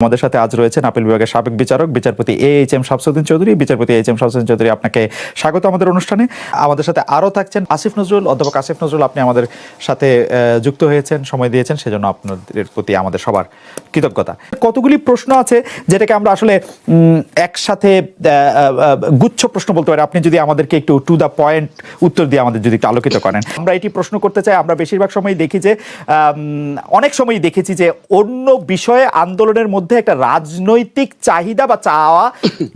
আমাদের সাথে আজ রয়েছেন আপিল বিভাগের সাবেক বিচারক বিচারপতি এইচ.এম. শামসুদ্দিন চৌধুরী। বিচারপতি এইচ.এম. শামসুদ্দিন চৌধুরী, আপনাকে স্বাগত আমাদের অনুষ্ঠানে। আমাদের সাথে আরও থাকছেন আসিফ নজরুল, অধ্যাপক আসিফ নজরুল। আপনি আমাদের সাথে যুক্ত হয়েছেন, সময় দিয়েছেন, সেজন্য আপনাদের প্রতি আমাদের সবার কৃতজ্ঞতা। কতগুলি প্রশ্ন আছে যেটাকে আমরা আসলে একসাথে গুচ্ছ প্রশ্ন বলতে পারি। আপনি যদি আমাদেরকে একটু টু দ্য পয়েন্ট উত্তর দিয়ে আমাদের যদি একটু আলোকিত করেন। আমরা এটি প্রশ্ন করতে চাই। আমরা বেশিরভাগ সময় দেখি যে অনেক সময়ই দেখেছি যে অন্য বিষয়ে আন্দোলনের মধ্যে একটা রাজনৈতিক চাহিদা বা চাওয়া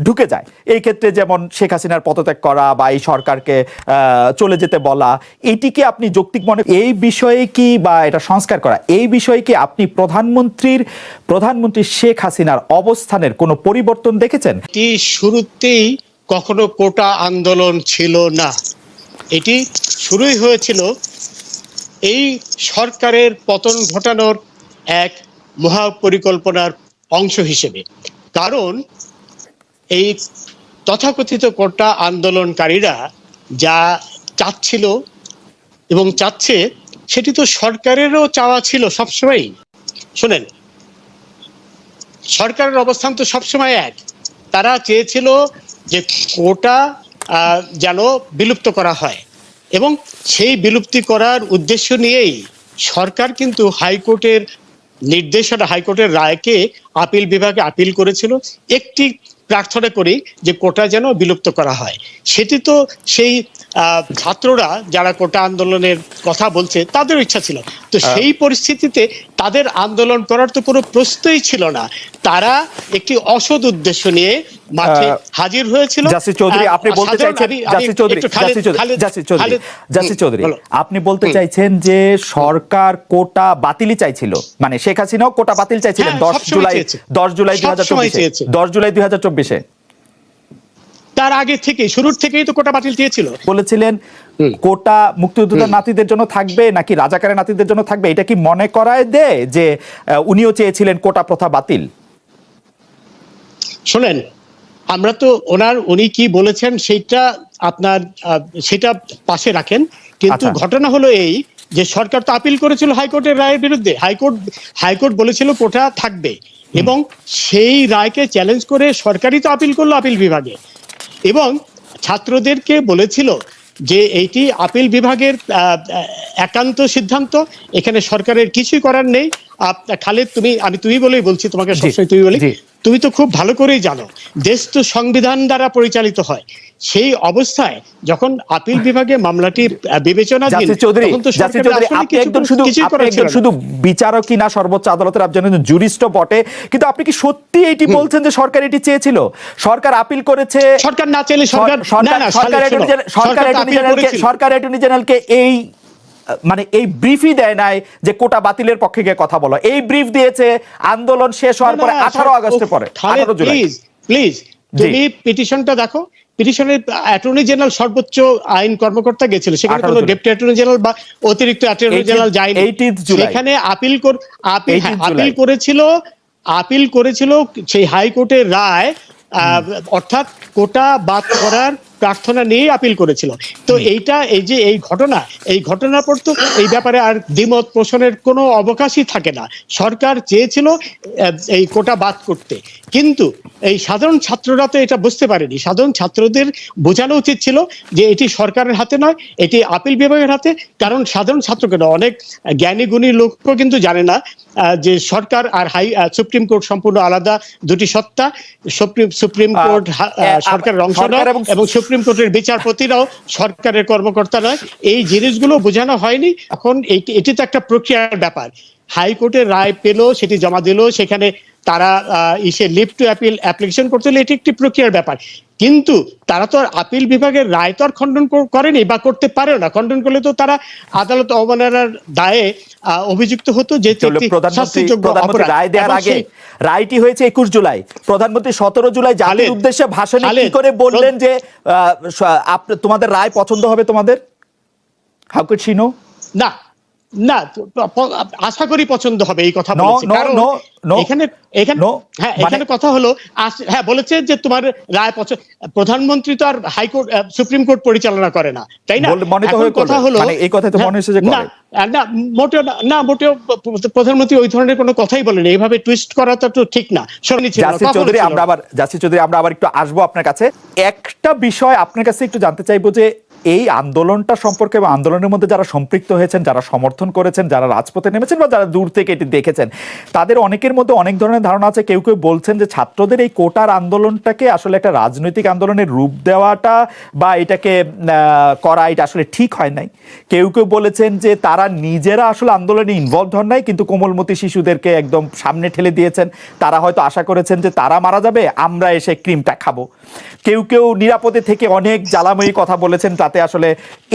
ঢুকে যায়। এই ক্ষেত্রে যেমন শেখ হাসিনার পদত্যাগ করা বা এই সরকারকে চলে যেতে বলা, এটিকে আপনি যৌক্তিক মনে এই বিষয়ে কি, বা এটা সংস্কার করা, এই বিষয়ে কি আপনি প্রধানমন্ত্রী শেখ হাসিনার অবস্থানের কোনো পরিবর্তন দেখেছেন? এটি শুরুতেই কখনো কোটা আন্দোলন ছিল না। এটি শুরুই হয়েছিল এই সরকারের পতন ঘটানোর এক মহাপরিকল্পনার অংশ হিসেবে। কারণ এই তথাকথিত কোটা আন্দোলনকারীরা যা চাচ্ছিল এবং চাচ্ছে, সেটি তো সরকারেরও চাওয়া ছিল সবসময়ই। শোনেন, সরকারের অবস্থান তো সবসময় এক। তারা চেয়েছিল যে কোটা যেন বিলুপ্ত করা হয়, এবং সেই বিলুপ্তি করার উদ্দেশ্য নিয়েই সরকার কিন্তু হাইকোর্টের নির্দেশনা, হাইকোর্টের রায়কে আপিল বিভাগে আপিল করেছিল একটি প্রার্থনা করেই, যে কোটা যেন বিলুপ্ত করা হয়। সেটি তো সেই ছাত্ররা যারা কোটা আন্দোলনের কথা বলছে তাদের ইচ্ছা ছিল। তো সেই পরিস্থিতিতে তাদের আন্দোলন করার তো কোনো প্রশ্নই ছিল না। তারা একটি অসৎ উদ্দেশ্য নিয়ে মাঠে হাজির হয়েছিল। জাসির চৌধুরী, আপনি বলতে চাইছেন, জাসির চৌধুরী, আপনি বলতে চাইছেন যে সরকার কোটা বাতিলই চাইছিল, মানে শেখ হাসিনাও কোটা বাতিল চাইছিলেন 10 জুলাই 2024। তার আগে থেকে, শুরুর থেকেই তো কোটা বাতিল চেয়েছিল। বলেছিলেন কোটা মুক্তিযোদ্ধার নাতিদের জন্য থাকবে নাকি রাজাকারের নাতিদের জন্য থাকবে, এটা কি মনে করায় দেয় যে উনিও চেয়েছিলেন কোটা প্রথা বাতিল? শোনেন, আমরা তো উনি কি বলেছেন সেটা পাশে রাখেন, কিন্তু ঘটনা হলো এই যে সরকার তো আপিল করেছিল হাইকোর্টের রায়ের বিরুদ্ধে। হাইকোর্ট বলেছিল কোটা থাকবে, এবং সেই রায়কে চ্যালেঞ্জ করে সরকারই তো আপিল করলো আপিল বিভাগে, এবং ছাত্রদেরকে বলেছিল যে এইটি আপিল বিভাগের একান্ত সিদ্ধান্ত, এখানে সরকারের কিছুই করার নেই। খালেদ, তুমি বলেই বলছি, তোমাকে সবসময় তুমি বলি, তুমি তো খুব ভালো করেই জানো দেশ তো সংবিধান দ্বারা পরিচালিত হয়। সেই অবস্থায় যখন আপিল বিভাগে মামলাটি বিবেচনাধীন, তখন তো শুধু বিচারকই না, সর্বোচ্চ আদালতের একজন জুরিস্টও বটে, কিন্তু আপনি কি সত্যি এটি বলছেন যে সরকার এটি চেয়েছিল? সরকার আপিল করেছে, সরকার না চাইলে সরকার অ্যাটর্নি জেনারেলকে এই ব্রিফই দেয় নাই যে কোটা বাতিলের পক্ষে গিয়ে কথা বলো। এই ব্রিফ দিয়েছে আন্দোলন শেষ হওয়ার পরে 18 আগস্টের পরে। প্লিজ তুমি পিটিশনটা দেখো। পিটিশনের অ্যাটর্নি জেনারেল, সর্বোচ্চ আইন কর্মকর্তা গেছিল, সেখানে কোনো ডেপুটি অ্যাটর্নি জেনারেল বা অতিরিক্ত অ্যাটর্নি জেনারেল যায়নি। সেখানে আপিল করেছিল সেই হাইকোর্টের রায়, অর্থাৎ কোটা বাদ করার প্রার্থনা নিয়ে আপিল করেছিল। তো এই ঘটনার পর তো এই ব্যাপারে আর দ্বিমত পোষণের কোনো অবকাশই থাকে না। সরকার চেয়েছিল এই কোটা বাদ করতে, কিন্তু এই সাধারণ ছাত্ররা তো এটা বুঝতে পারেনি। সাধারণ ছাত্রদের বোঝানো উচিত ছিল যে এটি সরকারের হাতে নয়, এটি আপিল বিভাগের হাতে। কারণ সাধারণ ছাত্র কেন, অনেক জ্ঞানী গুণী লোকও কিন্তু জানে না যে সরকার আর সুপ্রিম কোর্ট সম্পূর্ণ আলাদা দুটি সত্তা। সুপ্রিম কোর্ট সরকারের অংশ নয়, এবং সুপ্রিম কোর্টের বিচারপতিরাও সরকারের কর্মকর্তা নয়। এই জিনিসগুলো বোঝানো হয়নি। এখন এটি তো একটা প্রক্রিয়ার ব্যাপার। হাইকোর্টের রায় পেল, সেটি জমা দিল, সেখানে তারা লিভ টু অ্যাপিল অ্যাপ্লিকেশন করতে হলে এটি একটি প্রক্রিয়ার ব্যাপার। কিন্তু তারা তো আর আপিল বিভাগের রায় তো আর খণ্ডন করেনি বা করতে পারেও না। খণ্ডন করলে তো তারা আদালত অবমাননার দায়ে অভিযুক্ত হতো, যে রায় দেওয়ার আগে রায়টি হয়েছে 21 জুলাই। প্রধানমন্ত্রী 17 জুলাই জাতির উদ্দেশ্যে ভাষণে কি করে বললেন যে তোমাদের রায় পছন্দ হবে তোমাদের? How could she no? না, আশা করি পছন্দ হবে, এই কথা বলেছে। কারণ এখানে কথা হলো, বলেছে যে তোমার রায় প্রধানমন্ত্রী তো আর হাইকোর্ট সুপ্রিম কোর্ট পরিচালনা করে না, তাই না? কথা হলো এই কথা তো মনে হচ্ছে যে না মোটেও না, মোটেও প্রধানমন্ত্রী ওই ধরনের কোনো কথাই বলেনি, এইভাবে টুইস্ট করা তো ঠিক না। জাসির চৌধুরী, আমরা আবার একটু আসবো আপনার কাছে। একটা বিষয় আপনার কাছে একটু জানতে চাইবো যে এই আন্দোলনটা সম্পর্কে এবং আন্দোলনের মধ্যে যারা সম্পৃক্ত হয়েছেন, যারা সমর্থন করেছেন, যারা রাজপথে নেমেছেন বা যারা দূর থেকে এটি দেখেছেন, তাদের অনেকের মধ্যে অনেক ধরনের ধারণা আছে। কেউ কেউ বলছেন যে ছাত্রদের এই কোটার আন্দোলনটাকে আসলে একটা রাজনৈতিক আন্দোলনের রূপ দেওয়াটা বা এটাকে করা, এটা আসলে ঠিক হয় নাই। কেউ কেউ বলেছেন যে তারা নিজেরা আসলে আন্দোলনে ইনভলভ হন নাই, কিন্তু কোমলমতি শিশুদেরকে একদম সামনে ঠেলে দিয়েছেন। তারা হয়তো আশা করেছেন যে তারা মারা যাবে, আমরা এসে ক্রিমটা খাবো। কেউ কেউ নিরাপদে থেকে অনেক জ্বালাময়ী কথা বলেছেন। তাতে আসলে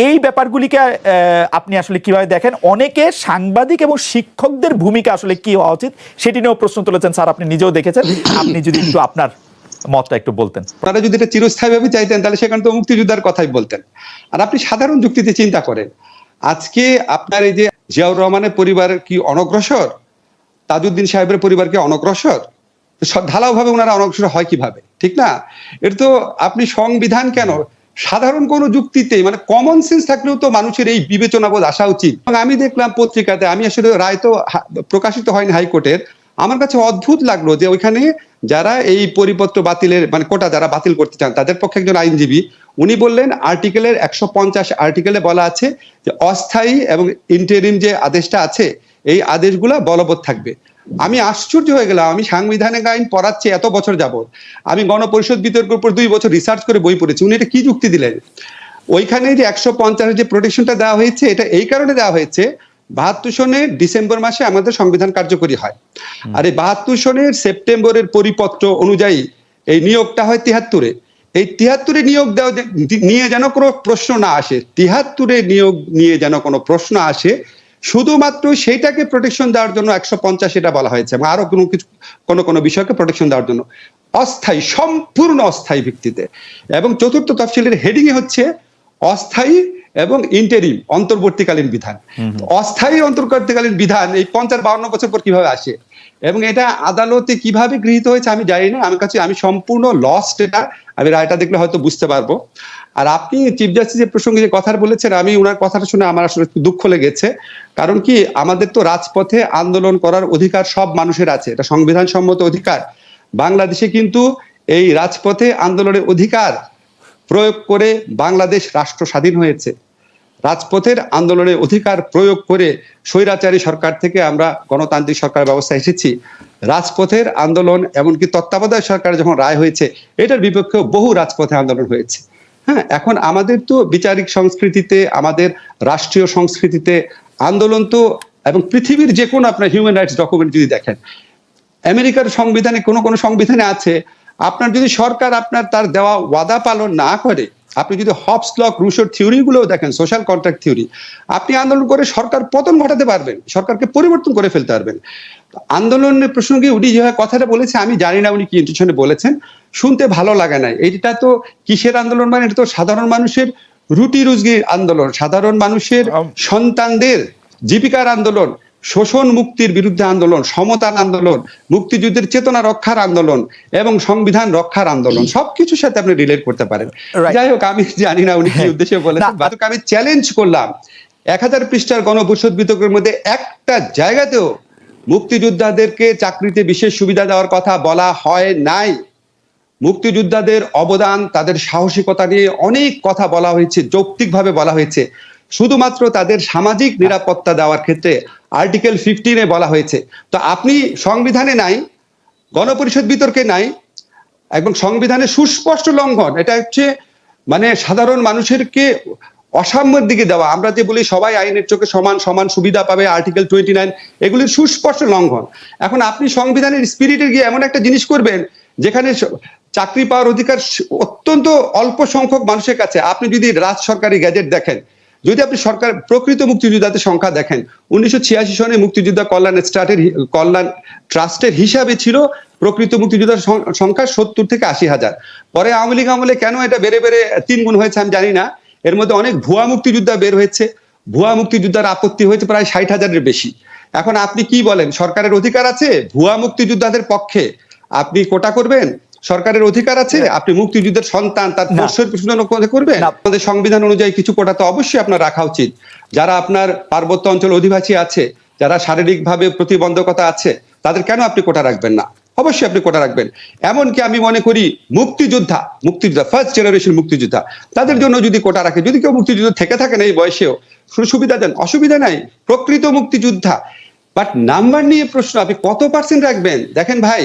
এই ব্যাপারগুলিকে আপনি আসলে কিভাবে দেখেন? অনেকে সাংবাদিক এবং শিক্ষকদের ভূমিকা আসলে কি হওয়া উচিত সেটি নিয়েও প্রশ্ন তুলেছেন। স্যার, আপনি নিজেও দেখেছেন, আপনি যদি একটু আপনার মতটা একটু বলতেন। আপনারা যদি এটা চিরস্থায়ীভাবে চাইতেন তাহলে সেখানে তো মুক্তিযোদ্ধার কথাই বলতেন। আর আপনি সাধারণ যুক্তিতে চিন্তা করেন, আজকে আপনার এই যে জিয়াউর রহমানের পরিবার কি অনগ্রসর, তাজউদ্দিন সাহেবের পরিবার কি অনগ্রসর? ঢালাওভাবে ওনারা অনগ্রসর হয় কিভাবে? ঠিক না? এটা তো আপনি সংবিধান কেন, সাধারণ কোন যুক্তিতে মানে কমন সেন্স থাকলেও তো মানুষের এই বিবেচনাবোধ আসা উচিত। এবং আমি দেখলাম পত্রিকাতে, আমি আসলে রায় তো প্রকাশিত হয়নি হাইকোর্টের, আমার কাছে অদ্ভুত লাগলো যে ওইখানে যারা এই পরিপত্র বাতিলের মানে কোটা যারা বাতিল করতে চান তাদের পক্ষে একজন আইনজীবী উনি বললেন আর্টিকেলের 150 আর্টিকেলে বলা আছে যে অস্থায়ী এবং ইন্টারিম যে আদেশটা আছে এই আদেশগুলা বলবৎ থাকবে। আমি আশ্চর্য হয়ে গেলাম, আমি সাংবিধানিক আইন পড়াচ্ছি এত বছর যাবত, আমি গণপরিষদ বিতর্কের উপর 2 বছর রিসার্চ করে বই পড়েছি, উনি এটা কি যুক্তি দিলেন? ওইখানে যে 150 যে প্রোটেকশনটা দেওয়া হয়েছে এটা এই কারণে দেওয়া হয়েছে 72 সনের ডিসেম্বর মাসে আমাদের সংবিধান কার্যকরী হয়, আর এই 72 সনের সেপ্টেম্বরের পরিপত্র অনুযায়ী এই নিয়োগটা হয় 73-এ। এই 73-এ নিয়োগ দেওয়া নিয়ে যেন কোনো প্রশ্ন না আসে, 73-এ নিয়োগ নিয়ে যেন কোনো প্রশ্ন আসে, শুধুমাত্র সেইটাকে প্রোটেকশন দেওয়ার জন্য 150 এটা বলা হয়েছে, এবং আরো কোনো কিছু কোনো বিষয়কে প্রোটেকশন দেওয়ার জন্য অস্থায়ী, সম্পূর্ণ অস্থায়ী ভিত্তিতে। এবং চতুর্থ তফসিলের হেডিং এ হচ্ছে অস্থায়ী এবং ইন্টারিম অন্তর্বর্তীকালীন বিধান। অস্থায়ী অন্তর্বর্তীকালীন বিধান এই 50-52 বছর পর কিভাবে আসে এবং এটা আদালতে কিভাবে গৃহীত হয়েছে আমি জানি না, আমি সম্পূর্ণ লস্ট এটা, আমি রায়টা দেখলে হয়তো বুঝতে পারবো। আর আপনি চিফ জাস্টিসের প্রসঙ্গে যে কথা বলেছেন, আমি ওনার কথাটা শুনে আমার আসলে একটু দুঃখ লেগেছে। কারণ কি, আমাদের তো রাজপথে আন্দোলন করার অধিকার সব মানুষের আছে, এটা সংবিধান সম্মত অধিকার। বাংলাদেশে কিন্তু এই রাজপথে আন্দোলনের অধিকার প্রয়োগ করে বাংলাদেশ রাষ্ট্র স্বাধীন হয়েছে। রাজপথের আন্দোলনের অধিকার প্রয়োগ করে স্বৈরাচারী সরকার থেকে আমরা গণতান্ত্রিক সরকার ব্যবস্থা এসেছি। রাজপথের আন্দোলন এমনকি তত্ত্বাবধায়ক সরকার যখন রায় হয়েছে এটার বিপক্ষেও বহু রাজপথে আন্দোলন হয়েছে। হ্যাঁ, এখন আমাদের তো বিচারিক সংস্কৃতিতে, আমাদের রাষ্ট্রীয় সংস্কৃতিতে আন্দোলন তো, এবং পৃথিবীর যে কোনো আপনার হিউম্যান রাইটস ডকুমেন্ট যদি দেখেন, আমেরিকার সংবিধানে কোনো সংবিধানে আছে আপনার যদি সরকার আপনার তার দেওয়া ওয়াদা পালন না করে, আপনি যদি হবস লক রুশোর থিওরি গুলো দেখেন, সোশ্যাল কন্ট্রাক্ট থিওরি, আপনি আন্দোলন করে সরকার পতন ঘটাতে পারবেন, সরকারকে পরিবর্তন করে ফেলতে পারবেন। আন্দোলনের প্রসঙ্গে উনি যেভাবে কথাটা বলেছে আমি জানি না উনি কি ইন্টেনশনে বলেছেন, শুনতে ভালো লাগে না। এইটা তো কিসের আন্দোলন, মানে এটা তো সাধারণ মানুষের রুটি রুজির আন্দোলন, সাধারণ মানুষের সন্তানদের জীবিকার আন্দোলন, শোষণ মুক্তির বিরুদ্ধে আন্দোলন, সমতার আন্দোলন, মুক্তিযুদ্ধের চেতনা রক্ষার আন্দোলন এবং সংবিধান রক্ষার আন্দোলন, সবকিছুর সাথে আপনি রিলেট করতে পারেন। যাই হোক, আমি জানি না উনি কি উদ্দেশ্যে বলেছেন, বাট আমি চ্যালেঞ্জ করলাম 1000 পৃষ্ঠার গণপরিষদ বিতর্কের মধ্যে একটা জায়গাতেও মুক্তিযোদ্ধাদেরকে চাকরিতে বিশেষ সুবিধা দেওয়ার কথা বলা হয় নাই। মুক্তিযোদ্ধাদের অবদান, তাদের সাহসিকতা নিয়ে অনেক কথা বলা হয়েছে, যৌক্তিকভাবে বলা হয়েছে। শুধুমাত্র তাদের সামাজিক নিরাপত্তা দেওয়ার ক্ষেত্রে আর্টিকেল 15-এ বলা হয়েছে। তো আপনি সংবিধানে নাই, গণপরিষদ বিতর্কে নাই, এবং সংবিধানের সুস্পষ্ট লঙ্ঘন। এটা হচ্ছে মানে সাধারণ মানুষেরকে অসাম্যের দিকে দেওয়া। আমরা যে বলি সবাই আইনের চোখে সমান, সমান সুবিধা পাবে, আর্টিকেল 29, এগুলির সুস্পষ্ট লঙ্ঘন। এখন আপনি সংবিধানের স্পিরিটে গিয়ে এমন একটা জিনিস করবেন যেখানে চাকরি পাওয়ার অধিকার অত্যন্ত অল্প সংখ্যক মানুষের কাছে। আপনি যদি রাজ সরকারি গ্যাজেট দেখেন, যদি আপনি সরকার প্রকৃত মুক্তিযোদ্ধাদের সংখ্যা দেখেন, 1986 সনে মুক্তিযোদ্ধা কল্যাণ ট্রাস্টের হিসাবে ছিল প্রকৃত মুক্তিযোদ্ধার সংখ্যা 70 থেকে 80,000। পরে আওয়ামী লীগ আমলে কেন এটা বেড়ে 3 গুণ হয়েছে আমি জানি না। এর মধ্যে অনেক ভুয়া মুক্তিযোদ্ধা বের হয়েছে, ভুয়া মুক্তিযোদ্ধার আপত্তি হয়েছে প্রায় 60,000-এর বেশি। এখন আপনি কি বলেন, সরকারের অধিকার আছে ভুয়া মুক্তিযোদ্ধাদের পক্ষে আপনি কোটা করবেন? সরকারের অধিকার আছে, আপনি মুক্তিযুদ্ধের সন্তান তার না। প্রশ্নের প্রশ্ন করবেন। না। আমাদের সংবিধান অনুযায়ী কিছু কোটা তো অবশ্যই আপনার রাখা উচিত। যারা আপনার পার্বত্য অঞ্চল অধিবাসী আছে, যারা শারীরিকভাবে প্রতিবন্ধকতা আছে, তাদের কেন আপনি কোটা রাখবেন না? অবশ্যই আপনি কোটা রাখবেন। এমনকি আমি মনে করি মুক্তিযোদ্ধা ফার্স্ট জেনারেশন মুক্তিযোদ্ধা, তাদের জন্য যদি কোটা রাখে, যদি কেউ মুক্তিযুদ্ধ থেকে থাকেন এই বয়সেও, সুবিধা দেন, অসুবিধা নাই, প্রকৃত মুক্তিযোদ্ধা। বাট নাম্বার নিয়ে প্রশ্ন, আপনি কত পার্সেন্ট রাখবেন? দেখেন ভাই,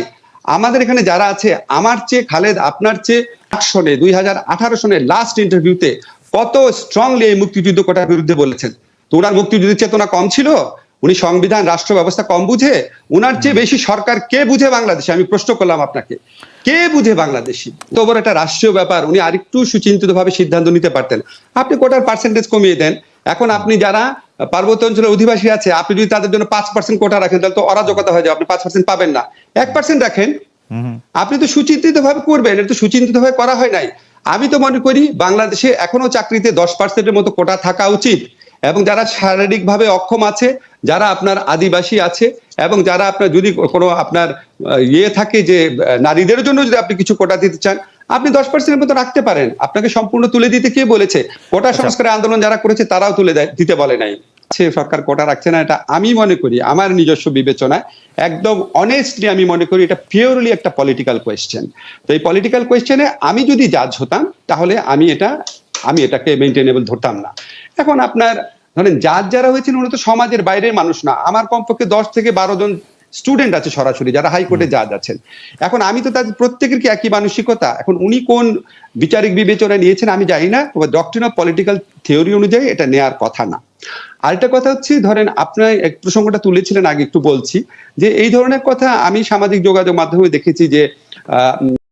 আমাদের এখানে যারা আছে, আমার চেয়ে খালেদ আপনার চেয়ে 8 সনে 2018 সনে লাস্ট ইন্টারভিউতে কত স্ট্রংলি এই মুক্তিযুদ্ধ কোটার বিরুদ্ধে বলেছেন। তো ওনার মুক্তিযুদ্ধের চেতনা কম ছিল? উনি সংবিধান রাষ্ট্র ব্যবস্থা কম বুঝে? উনার চেয়ে বেশি সরকার কে বুঝে বাংলাদেশে? আমি প্রশ্ন করলাম আপনাকে, কে বুঝে বাংলাদেশি? তো বড় একটা রাষ্ট্রীয় ব্যাপার, উনি আরেকটু সুচিন্তিত ভাবে সিদ্ধান্ত নিতে পারতেন। আপনি কোটার পার্সেন্টেজ কমিয়ে দেন। এখন আপনি যারা পার্বত্য অঞ্চলের অধিবাসী আছে, আপনি যদি তাদের জন্য 5% কোটা রাখেন, তাহলে তো অরাজকতা হয়ে যাবে। আপনি 5% পাবেন না, 1% রাখেন। আপনি তো সুচিন্তিত ভাবে করবেন, এটা তো সুচিন্তিত ভাবে করা হয় নাই। আমি তো মনে করি বাংলাদেশে এখনো চাকরিতে 10%-এর মতো কোটা থাকা উচিত, এবং যারা শারীরিকভাবে অক্ষম আছে, যারা আপনার আদিবাসী আছে, এবং যারা আপনার যদি কোনো আপনার ইয়ে থাকে যে নারীদের জন্য যদি আপনি কিছু কোটা দিতে চান, আপনি 10%-এর মতো রাখতে পারেন। আপনাকে সম্পূর্ণ তুলে দিতে কে বলেছে? কোটা সংস্কারের আন্দোলন যারা করেছে তারাও তুলে দিতে বলে নাই। সরকার কোটা রাখছে না, এটা আমি মনে করি আমার নিজস্ব বিবেচনায় একদম অনেস্টলি আমি মনে করি এটা পিওরলি একটা পলিটিক্যাল কোয়েশ্চেন। তো এই পলিটিক্যাল কোয়েশ্চেনে আমি যদি জাজ হতাম, তাহলে আমি এটাকে মেইনটেনেবল ধরতাম না। এখন আপনার ধরেন জাজ যারা হয়েছেন, ওরা তো সমাজের বাইরের মানুষ না। আমার কমপক্ষে 10 থেকে 12 জন স্টুডেন্ট আছে সরাসরি, যারা হাইকোর্টে জাজ আছেন। এখন আমি তো তাদের প্রত্যেকের কি একই মানসিকতা? এখন উনি কোন বিচারিক বিবেচনা নিয়েছেন আমি জানি না, তবে ডক্ট্রিন অফ পলিটিক্যাল থিওরি অনুযায়ী এটা নেওয়ার কথা না। আরেকটা কথা হচ্ছে, ধরেন আপনার এক প্রসঙ্গটা তুলেছিলেন আগে, একটু বলছি যে এই ধরনের কথা আমি সামাজিক যোগাযোগ মাধ্যমে দেখেছি যে